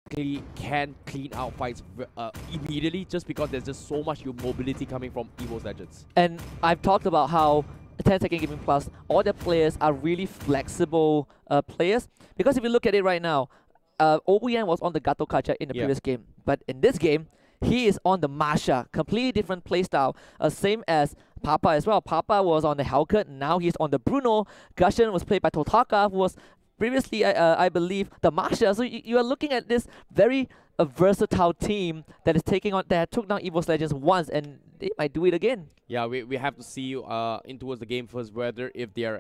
can clean out fights immediately just because there's just so much mobility coming from EVOS Legends. And I've talked about how 10 Second Gaming Plus, all their players are really flexible players. Because if you look at it right now, Obuyan was on the Gato Kacha in the previous game. But in this game, he is on the Masha, completely different playstyle, same as Papa as well. Papa was on the Hellcat, now he's on the Bruno. Gushen was played by Totaka, who was previously, I believe, the Masha. So you are looking at this very versatile team that is taking on, that took down EVOS Legends once, and they might do it again. Yeah, we have to see in towards the game first whether if they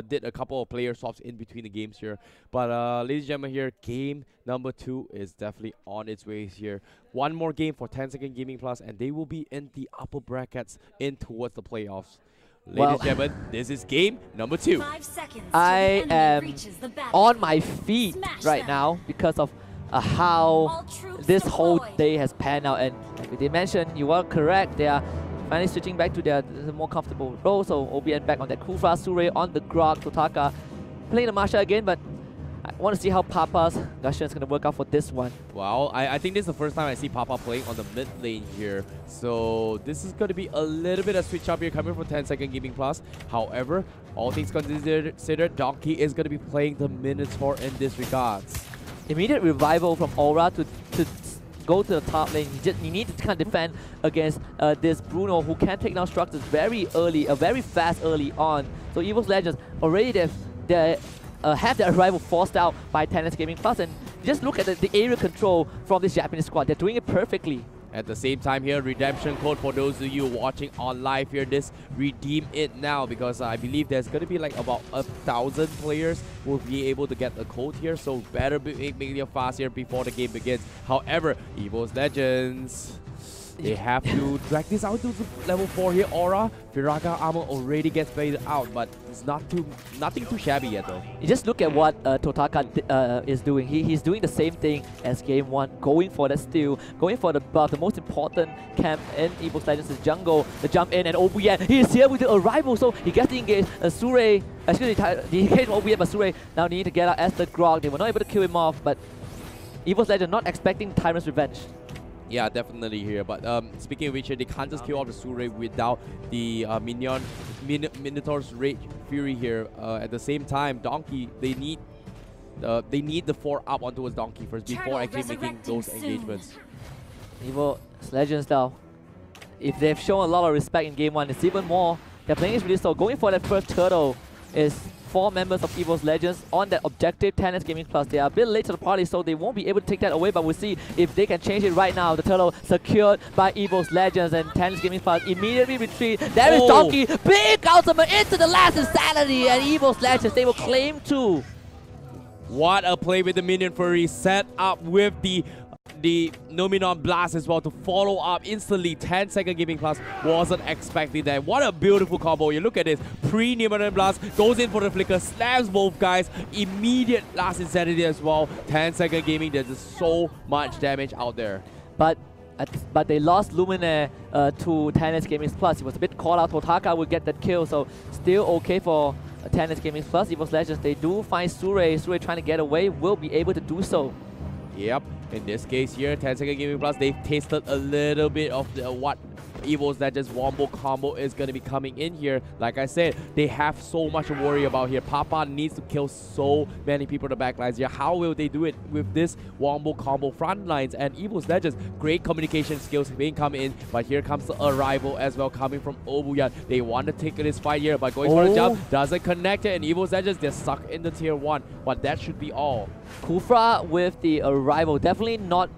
did a couple of player swaps in between the games here. But ladies and gentlemen, here game number 2 is definitely on its way here. One more game for 10 Second Gaming Plus, and they will be in the upper brackets in towards the playoffs. Ladies and gentlemen, this is game number 2. I am on my feet right now because of how this whole day has panned out. And like they mentioned, you are correct. They are finally switching back to their more comfortable role. So OBN back on that Kufra, Sure on the Grog, Totaka playing the Masha again, but I want to see how Papa's Gushen is going to work out for this one. Well, I think this is the first time I see Papa playing on the mid lane here. So this is going to be a little bit of switch up here coming from 10 Second Gaming Plus. However, all things considered, Donkey is going to be playing the Minotaur in this regards. Immediate revival from Aura to go to the top lane. You need to kind of defend against this Bruno, who can take down structures very early, very fast early on. So EVOS Legends already have their arrival forced out by 10 Gaming Plus, and just look at the area control from this Japanese squad. They're doing it perfectly. At the same time here, redemption code for those of you watching on live here, this redeem it now, because I believe there's going to be like about 1,000 players who will be able to get a code here, so better make it fast here before the game begins. However, EVOS Legends, they have to drag this out to level 4 here. Aura, Firaga armor already gets faded out, but it's nothing too shabby yet though. You just look at what Totaka is doing. He's doing the same thing as game 1, going for the steal, going for the buff. The most important camp in EVOS Legends is jungle, the jump in, and Obuyan, he is here with the arrival, so he gets to engage Sure, excuse me, he engaged Obuyan, but Sure now need to get out as the Grog. They were not able to kill him off, but EVOS Legends not expecting Tyrant's revenge. Yeah, definitely here. But speaking of which, they can't just kill off the Sure without the Minotaur's Rage Fury here. At the same time, Donkey, they need the 4 up onto his Donkey first before actually making those engagements. EVOS Legends now, if they've shown a lot of respect in game 1, it's even more. Their playing is really so. Going for that first turtle is 4 members of EVOS Legends on that objective. 10 Gaming Plus, they are a bit late to the party, so they won't be able to take that away, but we'll see if they can change it right now. The turtle secured by EVOS Legends, and 10 Gaming Plus immediately retreat. There is Donkey, big ultimate into the last insanity, and EVOS Legends, they will claim 2. What a play with the Minion Fury, set up with the Nominon Blast as well to follow up instantly. 10 Second Gaming Plus wasn't expecting that. What a beautiful combo. You look at this. Pre-Nominon Blast goes in for the flicker, slams both guys. Immediate last insanity as well. 10 Second Gaming, there's just so much damage out there. But they lost Luminaire to 10 Gaming Plus. It was a bit called out. Totaka will get that kill, so still okay for 10 Gaming Plus. EVOS Legends, they do find Sure. Sure trying to get away, will be able to do so. Yep, in this case here, 10 Second Gaming Plus, they've tasted a little bit of what EVOS Legends wombo combo is going to be coming in here. Like I said, they have so much to worry about here. Papa needs to kill so many people in the backlines here. How will they do it with this wombo combo front lines? And EVOS Legends, great communication skills being coming in, but here comes the arrival as well coming from Obuyan. They want to take this fight here, but going for the jump doesn't connect it, and EVOS Legends, they're stuck in the tier 1, but that should be all. Kufra with the arrival, definitely not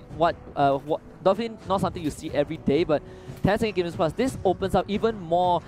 definitely not something you see every day, but 10 Second Gaming Plus, this opens up even more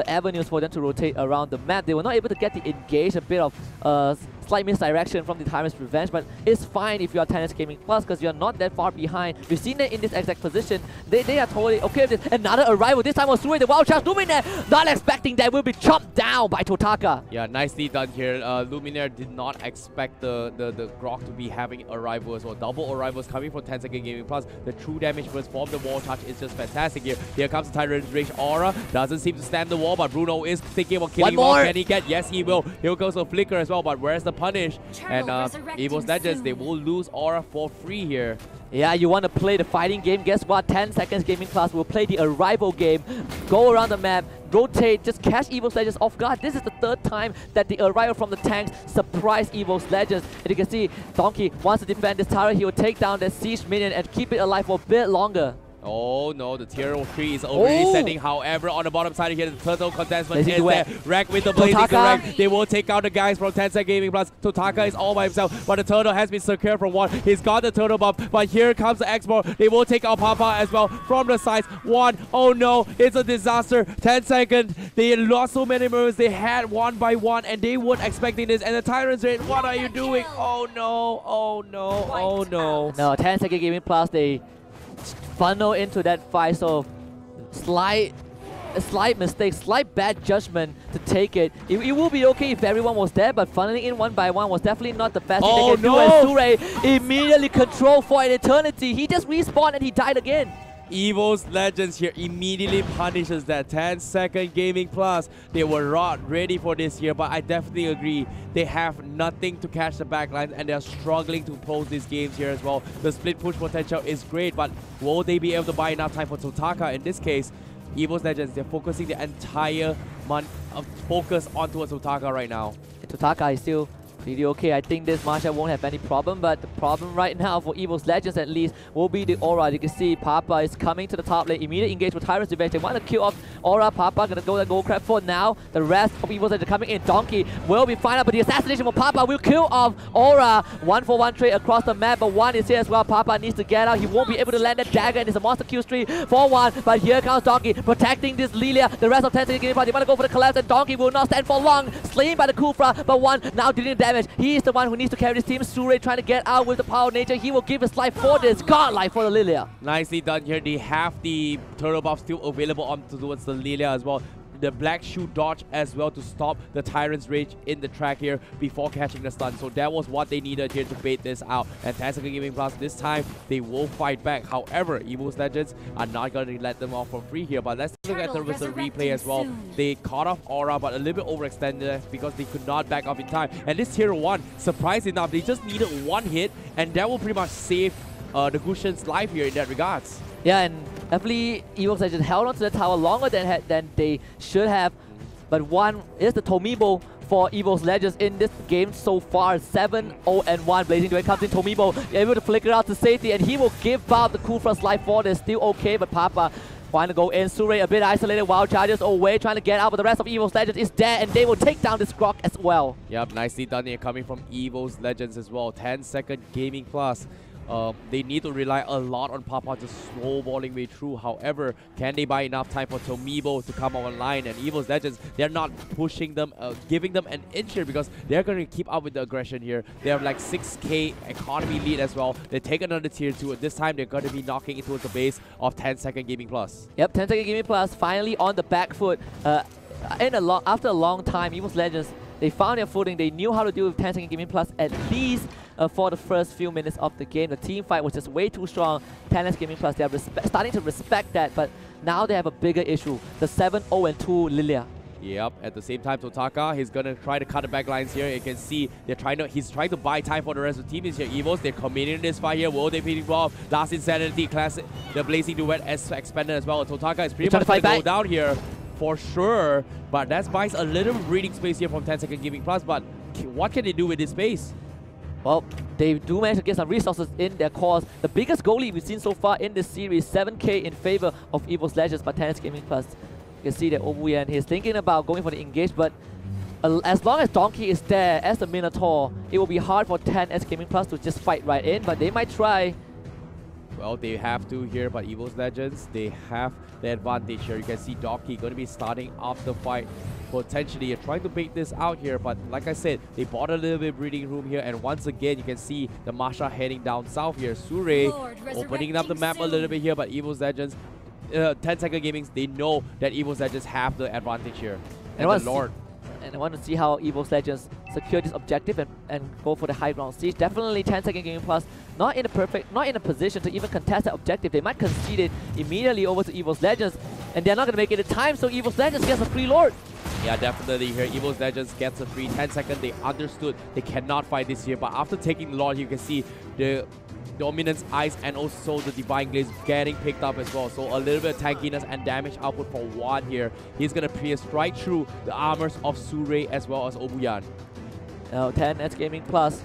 avenues for them to rotate around the map. They were not able to get the engage, a bit of slight misdirection from the Tyrant's Revenge, but it's fine if you are 10 Gaming Plus because you're not that far behind. We've seen it in this exact position. They are totally okay with this. Another arrival, this time was Sure, the wild charge. Luminaire, not expecting that, will be chopped down by Totaka. Yeah, nicely done here. Luminaire did not expect the Grok to be having arrivals or double arrivals coming from 10 Second Gaming Plus. The true damage burst from the wall charge is just fantastic here. Here comes the Tyrant's Rage Aura. Doesn't seem to stand the wall, but Bruno is thinking about killing him off. Can he get? Yes, he will. Here goes a flicker as well, but where's the punish. And EVOS Legends, they will lose Aura for free here. Yeah, you want to play the fighting game, guess what? 10 seconds gaming class will play the arrival game. Go around the map, rotate, just catch EVOS Legends off guard. This is the third time that the arrival from the tanks surprised EVOS Legends. And you can see Donkey wants to defend this tower. He will take down the siege minion and keep it alive for a bit longer. Oh no, the tier 3 is already setting. However, on the bottom side here, the turtle contestment is there. Rack with the blazing direct. They will take out the guys from Tencent Gaming Plus. Totaka is all by himself, but the turtle has been secured from one. He's got the turtle buff, but here comes the X-Ball. They will take out Papa as well from the sides. One, oh no, it's a disaster. 10 seconds. They lost so many moves. They had one by one, and they weren't expecting this. And the Tyrant's Raid, what are you doing? Oh no, oh no, oh no. No, 10 Second Gaming Plus, they funnel into that fight, so slight mistake, slight bad judgment to take it. It will be okay if everyone was there, but funneling in one by one was definitely not the best thing they can do. And Sure immediately controlled for an eternity. He just respawned and he died again. EVOS Legends here immediately punishes that 10-second Gaming Plus. They were not ready for this here, but I definitely agree. They have nothing to catch the backlines, and they're struggling to pose these games here as well. The split push potential is great, but will they be able to buy enough time for Totaka? In this case, EVOS Legends, they're focusing the entire focus onto Totaka right now. And Totaka is still pretty okay. I think this Masha won't have any problem, but the problem right now for EVOS Legends at least will be the Aura. You can see Papa is coming to the top lane, immediate engage with Tyrant's Revenge. They want to kill off Aura. Papa gonna go the gold crab for now. The rest of EVOS Legends are coming in. Donkey will be fine, but the assassination for Papa will kill off Aura. 1-for-1 trade across the map, but one is here as well. Papa needs to get out. He won't be able to land that dagger, and it's a monster kill streak for one. But here comes Donkey protecting this Lilia. The rest of Tencent Gaming Plus, they want to go for the collapse, and Donkey will not stand for long. Slain by the Kufra, but one now dealing damage. He is the one who needs to carry this team. Sure trying to get out with the power of nature. He will give his life for this. Godlike for the Lilia. Nicely done here. They have the turtle buff still available on towards the Lilia as well. The black shoe dodge as well to stop the Tyrant's Rage in the track here before catching the stun. So that was what they needed here to bait this out. And Tencent Gaming Plus, this time they will fight back. However, EVOS Legends are not going to let them off for free here. But let's look at the replay as well. They caught off Aura, but a little bit overextended because they could not back off in time. And this tier 1, surprisingly enough, they just needed one hit, and that will pretty much save the Gushen's life here in that regards. Yeah, and definitely EVOS Legends held onto the tower longer than they should have. But one is the Tomibo for EVOS Legends in this game so far. 7-0-1. Blazing Duet comes in. Tomibo able to flicker out to safety, and he will give out the Kufra's life for this. Still okay, but Papa trying to go in. Sure a bit isolated. Wild charges away, trying to get out, but the rest of EVOS Legends is there, and they will take down this Grok as well. Yep, nicely done here coming from EVOS Legends as well. 10-second Gaming Plus. They need to rely a lot on Papa just snowballing way through. However, can they buy enough time for Tomibo to come online? And EVOS Legends, they're not pushing them, giving them an inch here because they're going to keep up with the aggression here. They have like 6k economy lead as well. They take another tier 2. And this time, they're going to be knocking it towards the base of 10-second Gaming Plus. Yep, 10-second Gaming Plus finally on the back foot. After a long time, EVOS Legends, they found their footing. They knew how to deal with 10-second Gaming Plus at least for the first few minutes of the game. The team fight was just way too strong. 10-second Gaming Plus, they are starting to respect that, but now they have a bigger issue. The 7-0-2 Lilia. Yep, at the same time, Totaka, he's going to try to cut the back lines here. You can see he's trying to buy time for the rest of the team. Is here EVOS, they're committing this fight here. Will they be involved? Last Insanity, Classic, the Blazing Duet has expanded as well. Totaka is pretty much going to go down here for sure, but that buys a little breathing space here from 10-second Gaming Plus, but what can they do with this space? Well, they do manage to get some resources in their cause. The biggest goal lead we've seen so far in this series, 7k in favor of EVOS Legends by 10-second Gaming Plus. You can see that Obuyan, he's thinking about going for the engage, but as long as Donkey is there as the Minotaur, it will be hard for 10-second Gaming Plus to just fight right in, but they might try. Well, they have to here, but EVOS Legends, they have the advantage here. You can see Donkey going to be starting off the fight. Potentially, you're trying to bait this out here, but like I said, they bought a little bit of breathing room here, and once again, you can see the Masha heading down south here. Sure opening up the map a little bit here, but EVOS Legends, 10-second Gaming, they know that EVOS Legends have the advantage here. And the Lord. And I want to see how EVOS Legends secure this objective and go for the high ground siege. Definitely 10-second Gaming Plus, not in a position to even contest that objective. They might concede it immediately over to EVOS Legends, and they're not going to make it in time, so EVOS Legends gets a free Lord. Yeah, definitely here. EVOS Legends gets a free 10 second. They understood they cannot fight this here. But after taking the Lord, you can see the Dominance Ice and also the Divine Glaze getting picked up as well. So a little bit of tankiness and damage output for Wan here. He's going to pierce right through the armors of Surrey as well as Obuyan. Now 10S Gaming Plus.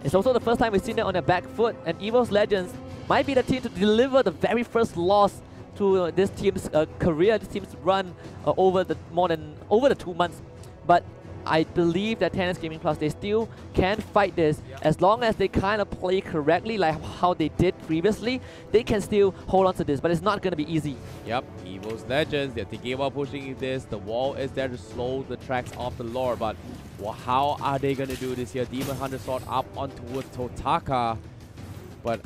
It's also the first time we've seen it on their back foot, and EVOS Legends might be the team to deliver the very first loss to this team's career, this team's run over the 2 months. But I believe that 10S Gaming Plus, they still can fight this as long as they kind of play correctly like how they did previously. They can still hold on to this, but it's not going to be easy. Yep, EVOS Legends, they're thinking about pushing this. The wall is there to slow the tracks off the Lord, but well, how are they going to do this here? Demon Hunter Sword up on towards Totaka, but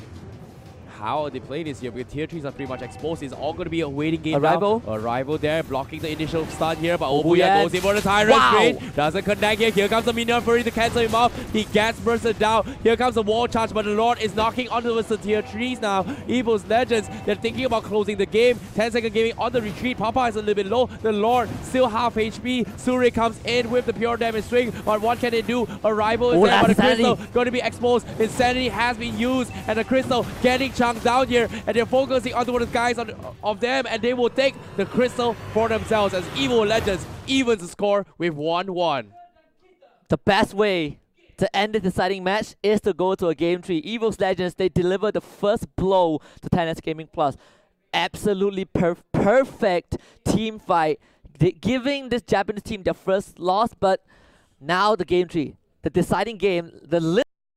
how they play this here, because tier 3s are pretty much exposed. It's all going to be a waiting game Arrival. now. Arrival there, blocking the initial stun here, but Obuyan goes in for the Tyrant Straight. Doesn't connect here. Here comes the Minion Fury to cancel him off. He gets bursted down. Here comes the wall charge, but the Lord is knocking onto the tier 3s now. EVOS Legends, they're thinking about closing the game. 10 second gaming on the retreat. Papa is a little bit low. The Lord still half HP. Surrey comes in with the pure damage swing, but what can they do? Arrival is there, but the Crystal going to be exposed. Insanity has been used, and the Crystal getting chunked down here, and they're focusing onto one of the guys of them, and they will take the Crystal for themselves as EVOS Legends evens the score with 1-1. The best way to end the deciding match is to go to a game 3. EVOS Legends, they deliver the first blow to 10S Gaming Plus. Absolutely perfect team fight, giving this Japanese team their first loss, but now the game 3, the deciding game, the